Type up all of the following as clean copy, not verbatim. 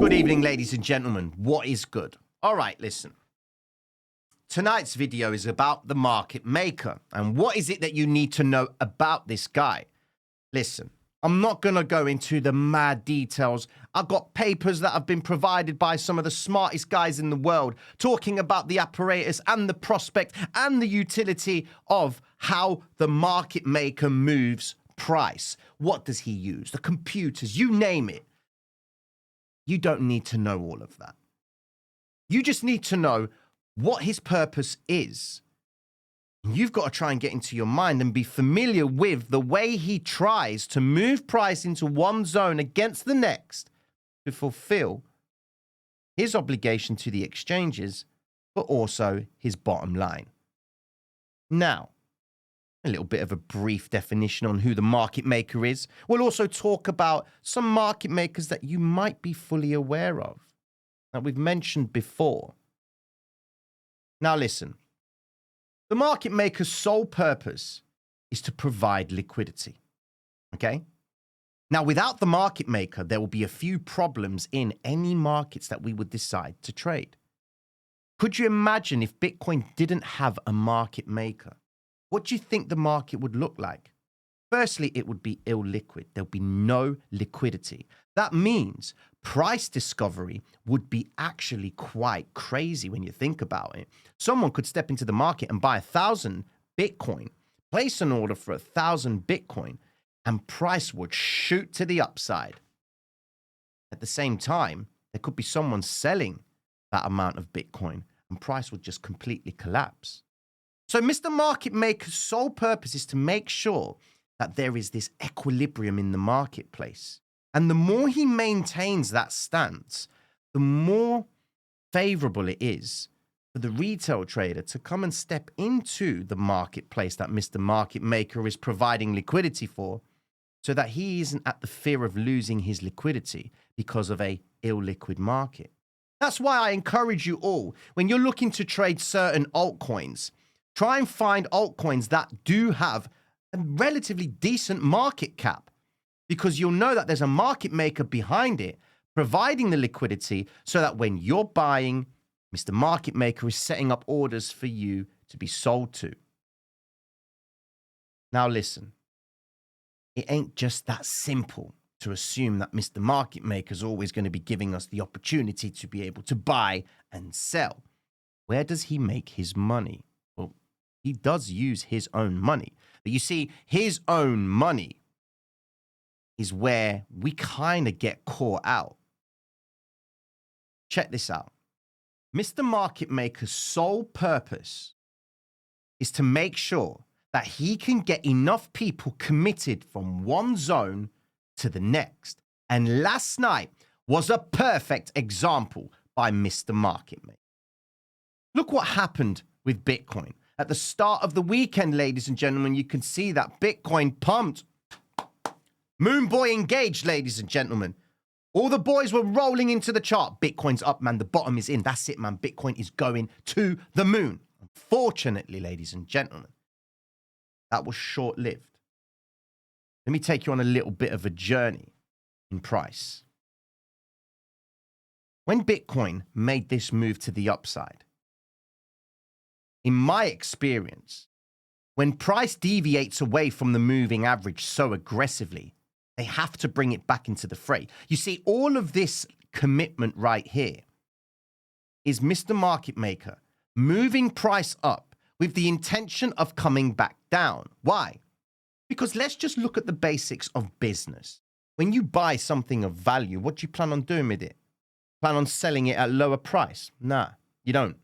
Good evening, ladies and gentlemen. What is good? All right, listen. Tonight's video is about the market maker. And what is it that you need to know about this guy? Listen, I'm not going to go into the mad details. I've got papers that have been provided by some of the smartest guys in the world talking about the apparatus and the prospect and the utility of how the market maker moves price. What does he use? The computers, you name it. You don't need to know all of that. You just need to know what his purpose is. You've got to try and get into your mind and be familiar with the way he tries to move price into one zone against the next to fulfill his obligation to the exchanges, but also his bottom line. Now, a little bit of a brief definition on who the market maker is. We'll also talk about some market makers that you might be fully aware of, that we've mentioned before. Now listen, the market maker's sole purpose is to provide liquidity, okay? Now, without the market maker, there will be a few problems in any markets that we would decide to trade. Could you imagine if Bitcoin didn't have a market maker? What do you think the market would look like? Firstly, it would be illiquid. There'll be no liquidity. That means price discovery would be actually quite crazy when you think about it. Someone could step into the market and buy 1,000 Bitcoin, place an order for 1,000 Bitcoin, and price would shoot to the upside. At the same time, there could be someone selling that amount of Bitcoin and price would just completely collapse. So Mr. Market Maker's sole purpose is to make sure that there is this equilibrium in the marketplace. And the more he maintains that stance, the more favorable it is for the retail trader to come and step into the marketplace that Mr. Market Maker is providing liquidity for, so that he isn't at the fear of losing his liquidity because of a illiquid market. That's why I encourage you all, when you're looking to trade certain altcoins, try and find altcoins that do have a relatively decent market cap, because you'll know that there's a market maker behind it providing the liquidity so that when you're buying, Mr. Market Maker is setting up orders for you to be sold to. Now listen, it ain't just that simple to assume that Mr. Market Maker is always going to be giving us the opportunity to be able to buy and sell. Where does he make his money? Well, he does use his own money. But you see, his own money is where we kind of get caught out. Check this out. Mr. Market Maker's sole purpose is to make sure that he can get enough people committed from one zone to the next. And last night was a perfect example by Mr. Market Maker. Look what happened with Bitcoin. At the start of the weekend, ladies and gentlemen, you can see that Bitcoin pumped. Moon Boy engaged, ladies and gentlemen. All the boys were rolling into the chart. Bitcoin's up, man. The bottom is in. That's it, man. Bitcoin is going to the moon. Unfortunately, ladies and gentlemen, that was short-lived. Let me take you on a little bit of a journey in price. When Bitcoin made this move to the upside, in my experience, when price deviates away from the moving average so aggressively, they have to bring it back into the fray. You see, all of this commitment right here is Mr. Market Maker moving price up with the intention of coming back down. Why? Because let's just look at the basics of business. When you buy something of value, what do you plan on doing with it? Plan on selling it at lower price? Nah, you don't.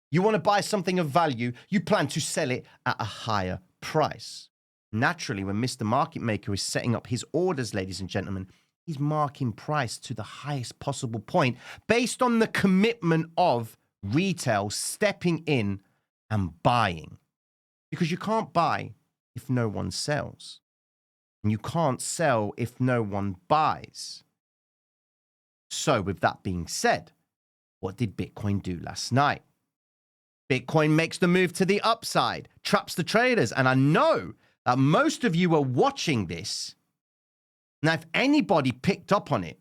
You want to buy something of value, you plan to sell it at a higher price. Naturally, when Mr. Market Maker is setting up his orders, ladies and gentlemen, he's marking price to the highest possible point based on the commitment of retail stepping in and buying. Because you can't buy if no one sells. And you can't sell if no one buys. So with that being said, what did Bitcoin do last night? Bitcoin makes the move to the upside, traps the traders. And I know that most of you are watching this. Now, if anybody picked up on it,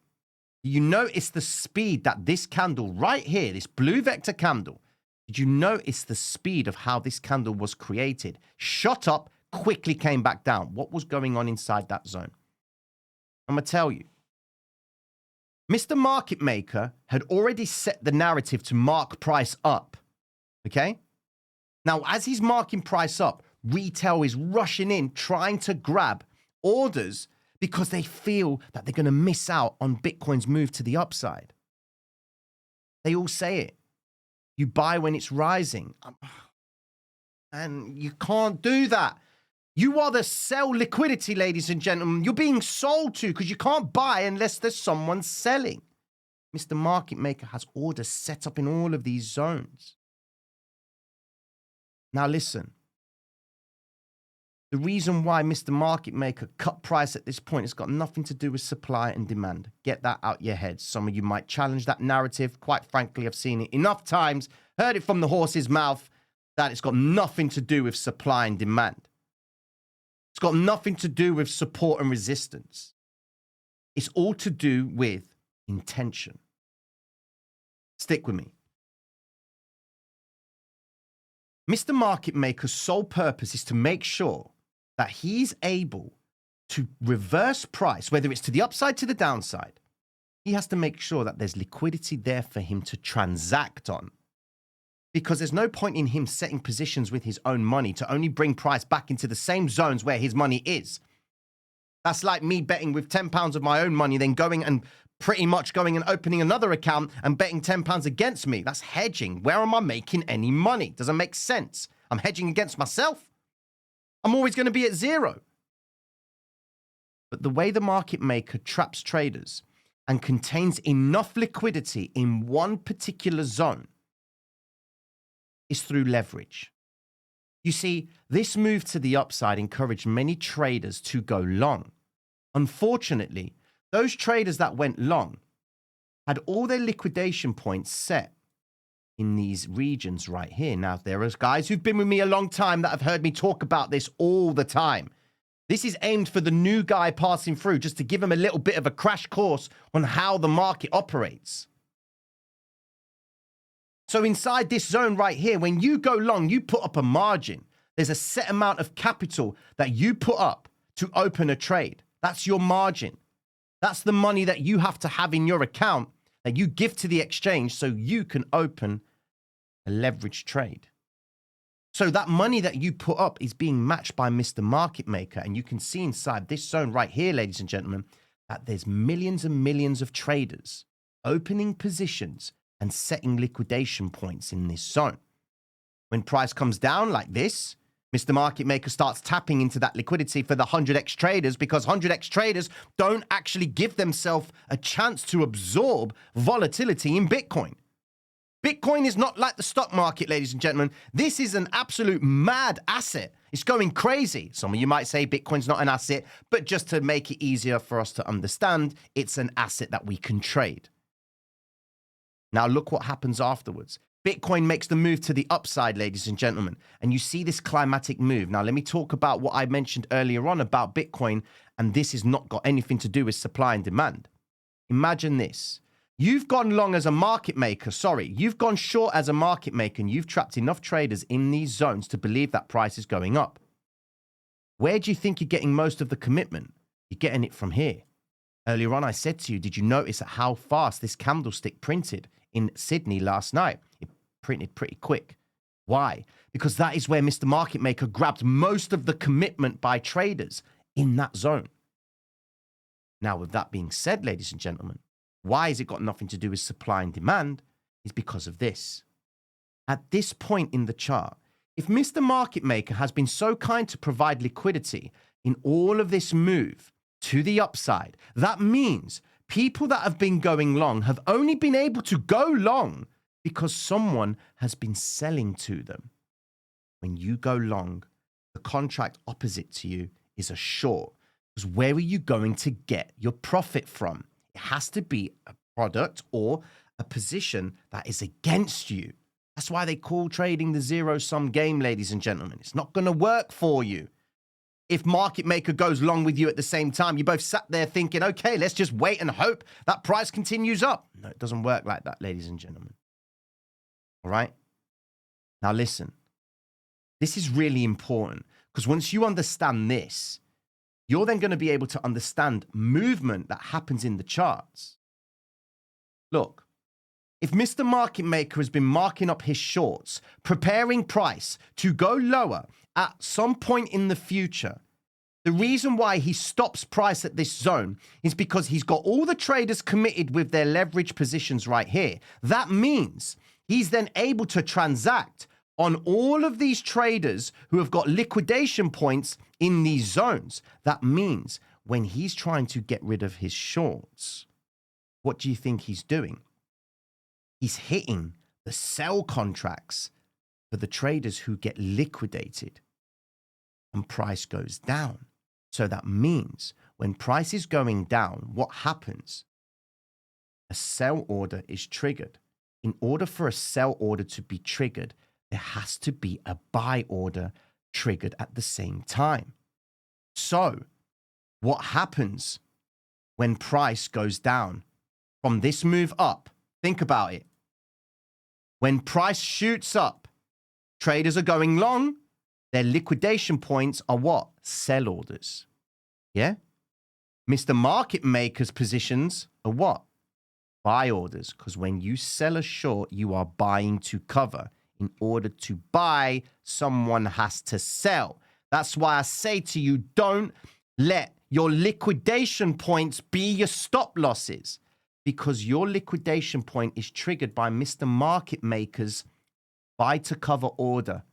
You notice the speed that this candle right here, this blue vector candle, did you notice the speed of how this candle was created? Shot up, quickly came back down. What was going on inside that zone? I'm going to tell you. Mr. Market Maker had already set the narrative to mark price up. Okay? Now, as he's marking price up, retail is rushing in, trying to grab orders because they feel that they're going to miss out on Bitcoin's move to the upside. They all say it. You buy when it's rising. And you can't do that. You are the sell liquidity, ladies and gentlemen. You're being sold to because you can't buy unless there's someone selling. Mr. Market Maker has orders set up in all of these zones. Now listen. The reason why Mr. Market Maker cut price at this point has got nothing to do with supply and demand. Get that out your heads. Some of you might challenge that narrative. Quite frankly, I've seen it enough times, heard it from the horse's mouth, that it's got nothing to do with supply and demand. It's got nothing to do with support and resistance. It's all to do with intention. Stick with me. Mr. Market Maker's sole purpose is to make sure that he's able to reverse price, whether it's to the upside, to the downside. He has to make sure that there's liquidity there for him to transact on. Because there's no point in him setting positions with his own money to only bring price back into the same zones where his money is. That's like me betting with £10 of my own money, then going and pretty much going and opening another account and betting £10 against me. That's hedging. Where am I making any money? Doesn't make sense. I'm hedging against myself. I'm always going to be at zero. But the way the market maker traps traders and contains enough liquidity in one particular zone is through leverage. You see, this move to the upside encouraged many traders to go long. Unfortunately, those traders that went long had all their liquidation points set in these regions right here. Now, there are guys who've been with me a long time that have heard me talk about this all the time. This is aimed for the new guy passing through, just to give him a little bit of a crash course on how the market operates. So inside this zone right here, when you go long, you put up a margin. There's a set amount of capital that you put up to open a trade. That's your margin. That's the money that you have to have in your account that you give to the exchange so you can open a leveraged trade. So that money that you put up is being matched by Mr. Market Maker. And you can see inside this zone right here, ladies and gentlemen, that there's millions and millions of traders opening positions and setting liquidation points in this zone. When price comes down like this, Mr. Market Maker starts tapping into that liquidity for the 100x traders, because 100x traders don't actually give themselves a chance to absorb volatility in Bitcoin. Bitcoin is not like the stock market, ladies and gentlemen. This is an absolute mad asset. It's going crazy. Some of you might say Bitcoin's not an asset, but just to make it easier for us to understand, it's an asset that we can trade. Now look what happens afterwards. Bitcoin makes the move to the upside, ladies and gentlemen, and you see this climatic move. Now let me talk about what I mentioned earlier on about Bitcoin, and this has not got anything to do with supply and demand. Imagine this. You've gone long as a market maker, you've gone short as a market maker, and you've trapped enough traders in these zones to believe that price is going up. Where do you think you're getting most of the commitment? You're getting it from here. Earlier on, I said to you, did you notice how fast this candlestick printed in Sydney last night? It printed pretty quick. Why? Because that is where Mr. Market Maker grabbed most of the commitment by traders in that zone. Now, with that being said, ladies and gentlemen, why has it got nothing to do with supply and demand? Is because of this. At this point in the chart, if Mr. Market Maker has been so kind to provide liquidity in all of this move to the upside, that means people that have been going long have only been able to go long because someone has been selling to them. When you go long, the contract opposite to you is a short. Because where are you going to get your profit from? It has to be a product or a position that is against you. That's why they call trading the zero-sum game, ladies and gentlemen. It's not going to work for you. if market maker goes long with you at the same time. You both sat there thinking, okay, let's just wait and hope that price continues up. No, it doesn't work like that, ladies and gentlemen. All right? Now listen, this is really important because once you understand this, you're then going to be able to understand movement that happens in the charts. Look, if Mr. Market Maker has been marking up his shorts, preparing price to go lower at some point in the future, the reason why he stops price at this zone is because he's got all the traders committed with their leverage positions right here. That means he's then able to transact on all of these traders who have got liquidation points in these zones. That means when he's trying to get rid of his shorts, what do you think he's doing? He's hitting the sell contracts for the traders who get liquidated and price goes down. So that means when price is going down, what happens? A sell order is triggered. In order for a sell order to be triggered, there has to be a buy order triggered at the same time. So what happens when price goes down from this move up? Think about it. When price shoots up, traders are going long. Their liquidation points are what? Sell orders. Yeah? Mr. Market Maker's positions are what? Buy orders. Because when you sell a short, you are buying to cover. In order to buy, someone has to sell. That's why I say to you, don't let your liquidation points be your stop losses. Because your liquidation point is triggered by Mr. Market Maker's buy to cover order,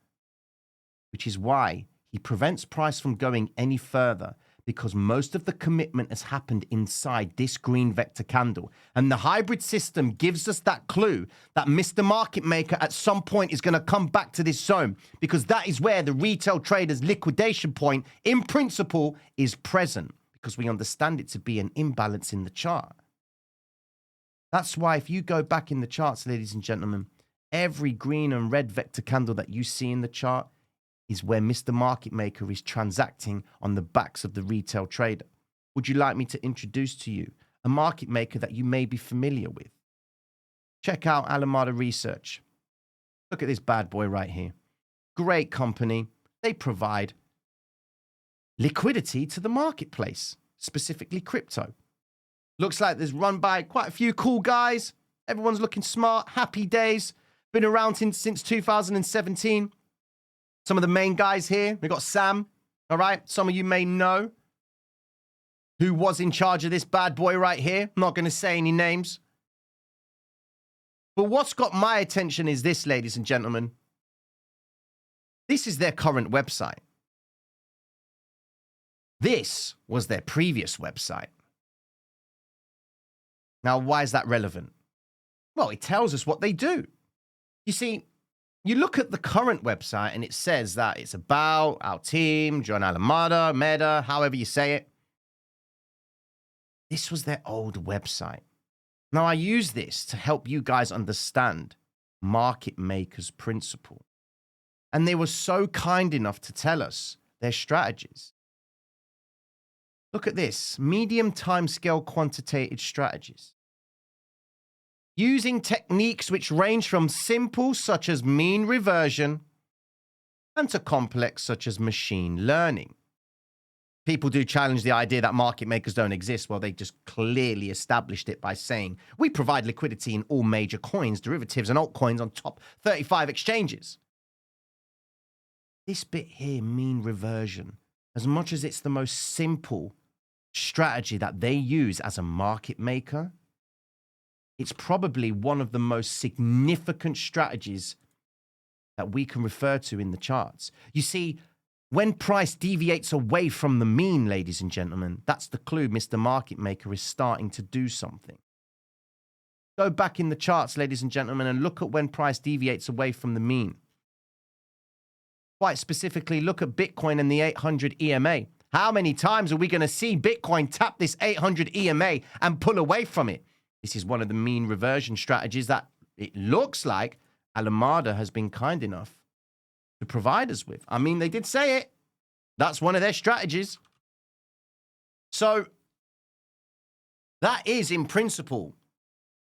which is why he prevents price from going any further, because most of the commitment has happened inside this green vector candle. And the hybrid system gives us that clue that Mr. Market Maker at some point is going to come back to this zone, because that is where the retail trader's liquidation point in principle is present, because we understand it to be an imbalance in the chart. That's why if you go back in the charts, ladies and gentlemen, every green and red vector candle that you see in the chart is where Mr. Market Maker is transacting on the backs of the retail trader. Would you like me to introduce to you a market maker that you may be familiar with? Check out Alameda Research. Look at this bad boy right here. Great company. They provide liquidity to the marketplace, specifically crypto. Looks like there's run by quite a few cool guys. Everyone's looking smart. Happy days. Been around since 2017. Some of the main guys here. We've got Sam. All right. Some of you may know who was in charge of this bad boy right here. I'm not going to say any names. But what's got my attention is this, ladies and gentlemen. This is their current website. This was their previous website. Now, why is that relevant? Well, it tells us what they do. You see, you look at the current website and it says that it's about our team, John Alameda, Meta, however you say it. This was their old website. Now, I use this to help you guys understand market makers' principle. And they were so kind enough to tell us their strategies. Look at this, medium timescale quantitative strategies. Using techniques which range from simple, such as mean reversion, and to complex, such as machine learning. People do challenge the idea that market makers don't exist. Well, they just clearly established it by saying, we provide liquidity in all major coins, derivatives, and altcoins on top 35 exchanges. This bit here, mean reversion, as much as it's the most simple strategy that they use as a market maker, it's probably one of the most significant strategies that we can refer to in the charts. You see, when price deviates away from the mean, ladies and gentlemen, that's the clue Mr. Market Maker is starting to do something. Go back in the charts, ladies and gentlemen, and look at when price deviates away from the mean. Quite specifically, look at Bitcoin and the 800 EMA. How many times are we going to see Bitcoin tap this 800 EMA and pull away from it? This is one of the mean reversion strategies that it looks like Alameda has been kind enough to provide us with. I mean, they did say it. That's one of their strategies. So that is, in principle,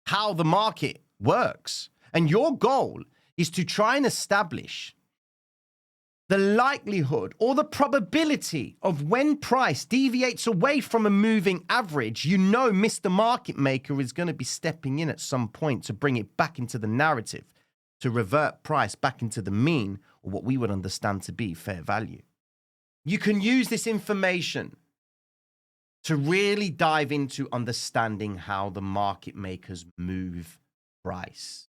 how the market works. And your goal is to try and establish the likelihood or the probability of when price deviates away from a moving average. You know Mr. Market Maker is going to be stepping in at some point to bring it back into the narrative, to revert price back into the mean, or what we would understand to be fair value. You can use this information to really dive into understanding how the market makers move price.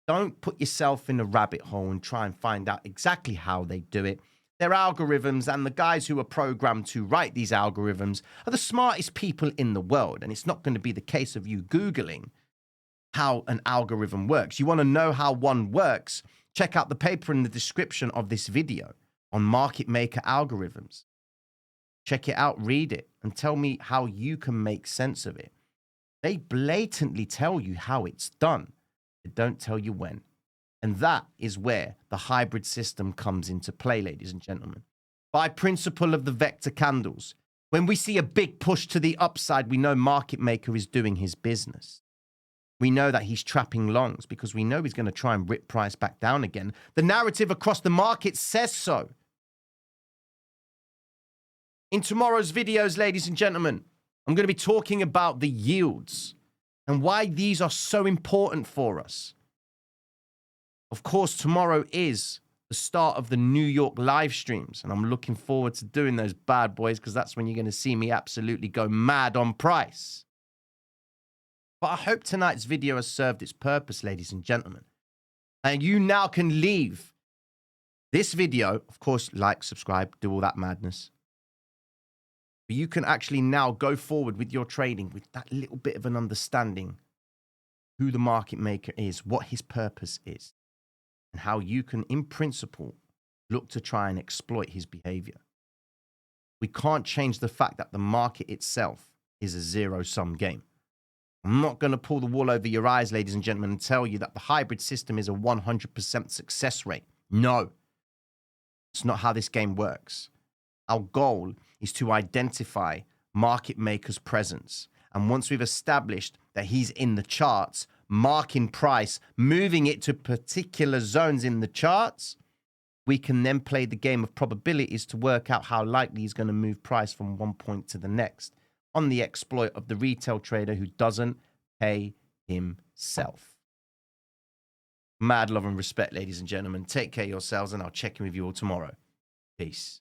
Don't put yourself in a rabbit hole and try and find out exactly how they do it. Their algorithms and the guys who are programmed to write these algorithms are the smartest people in the world. And it's not going to be the case of you Googling how an algorithm works. You want to know how one works? Check out the paper in the description of this video on market maker algorithms. Check it out, read it, and tell me how you can make sense of it. They blatantly tell you how it's done. They don't tell you when. And that is where the hybrid system comes into play, ladies and gentlemen. By principle of the vector candles, when we see a big push to the upside, we know market maker is doing his business. We know that he's trapping longs because we know he's going to try and rip price back down again. The narrative across the market says so. In tomorrow's videos, ladies and gentlemen, I'm going to be talking about the yields and why these are so important for us. Of course, tomorrow is the start of the New York live streams, and I'm looking forward to doing those bad boys because that's when you're going to see me absolutely go mad on price. But I hope tonight's video has served its purpose, ladies and gentlemen. And you now can leave this video, of course, like, subscribe, do all that madness. But you can actually now go forward with your trading with that little bit of an understanding who the market maker is, what his purpose is, and how you can, in principle, look to try and exploit his behavior. We can't change the fact that the market itself is a zero-sum game. I'm not going to pull the wool over your eyes, ladies and gentlemen, and tell you that the hybrid system is a 100% success rate. No, it's not how this game works. Our goal is to identify market makers' presence. And once we've established that he's in the charts, marking price, moving it to particular zones in the charts, we can then play the game of probabilities to work out how likely he's going to move price from one point to the next on the exploit of the retail trader who doesn't pay himself. Mad love and respect, ladies and gentlemen. Take care of yourselves, and I'll check in with you all tomorrow. Peace.